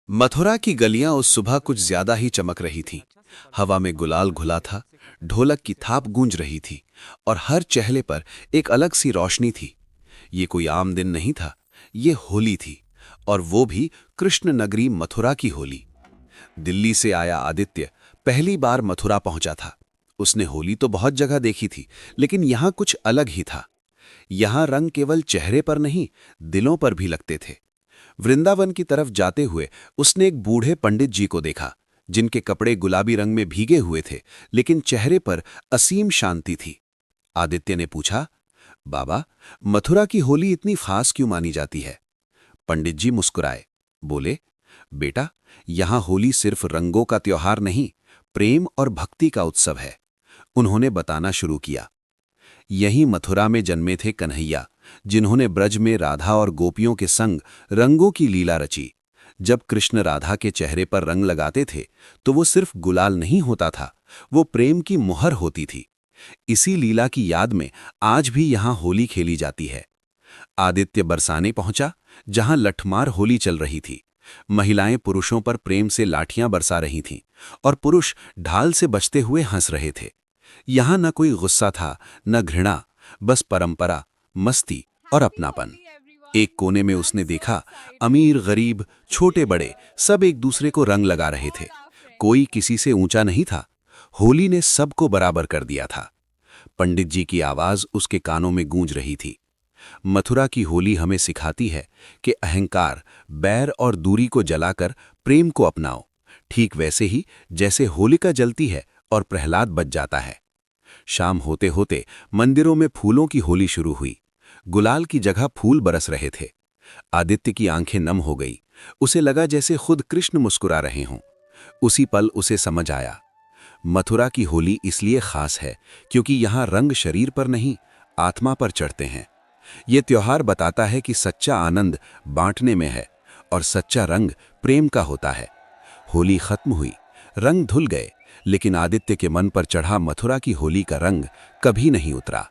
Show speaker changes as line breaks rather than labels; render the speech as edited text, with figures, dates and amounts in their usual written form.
मथुरा की गलियां उस सुबह कुछ ज्यादा ही चमक रही थीं। हवा में गुलाल घुला था, ढोलक की थाप गूंज रही थी और हर चेहरे पर एक अलग सी रोशनी थी। ये कोई आम दिन नहीं था, ये होली थी, और वो भी कृष्ण नगरी मथुरा की होली। दिल्ली से आया आदित्य पहली बार मथुरा पहुंचा था। उसने होली तो बहुत जगह देखी थी, लेकिन यहां कुछ अलग ही था। यहां रंग केवल चेहरे पर नहीं, दिलों पर भी लगते थे। वृंदावन की तरफ जाते हुए उसने एक बूढ़े पंडित जी को देखा, जिनके कपड़े गुलाबी रंग में भीगे हुए थे, लेकिन चेहरे पर असीम शांति थी। आदित्य ने पूछा, बाबा, मथुरा की होली इतनी खास क्यों मानी जाती है? पंडित जी मुस्कुराए, बोले, बेटा, यहां होली सिर्फ रंगों का त्योहार नहीं, प्रेम और भक्ति का उत्सव है। उन्होंने बताना शुरू किया, यहीं मथुरा में जन्मे थे कन्हैया, जिन्होंने ब्रज में राधा और गोपियों के संग रंगों की लीला रची। जब कृष्ण राधा के चेहरे पर रंग लगाते थे तो वो सिर्फ गुलाल नहीं होता था, वो प्रेम की मुहर होती थी। इसी लीला की याद में आज भी यहां होली खेली जाती है। आदित्य बरसाने पहुंचा, जहां लठमार होली चल रही थी। महिलाएं पुरुषों पर प्रेम से लाठियां बरसा रही थीं और पुरुष ढाल से बचते हुए हंस रहे थे। यहां न कोई गुस्सा था, न घृणा, बस परंपरा, मस्ती और अपनापन। एक कोने में उसने देखा, अमीर गरीब छोटे बड़े सब एक दूसरे को रंग लगा रहे थे। कोई किसी से ऊंचा नहीं था। होली ने सबको बराबर कर दिया था। पंडित जी की आवाज उसके कानों में गूंज रही थी, मथुरा की होली हमें सिखाती है कि अहंकार, बैर और दूरी को जलाकर प्रेम को अपनाओ, ठीक वैसे ही जैसे होलिका जलती है और प्रहलाद बच जाता है। शाम होते होते मंदिरों में फूलों की होली शुरू हुई। गुलाल की जगह फूल बरस रहे थे। आदित्य की आंखें नम हो गई। उसे लगा जैसे खुद कृष्ण मुस्कुरा रहे हों। उसी पल उसे समझ आया, मथुरा की होली इसलिए खास है क्योंकि यहां रंग शरीर पर नहीं, आत्मा पर चढ़ते हैं। ये त्योहार बताता है कि सच्चा आनंद बांटने में है और सच्चा रंग प्रेम का होता है। होली खत्म हुई, रंग धुल गए, लेकिन आदित्य के मन पर चढ़ा मथुरा की होली का रंग कभी नहीं उतरा।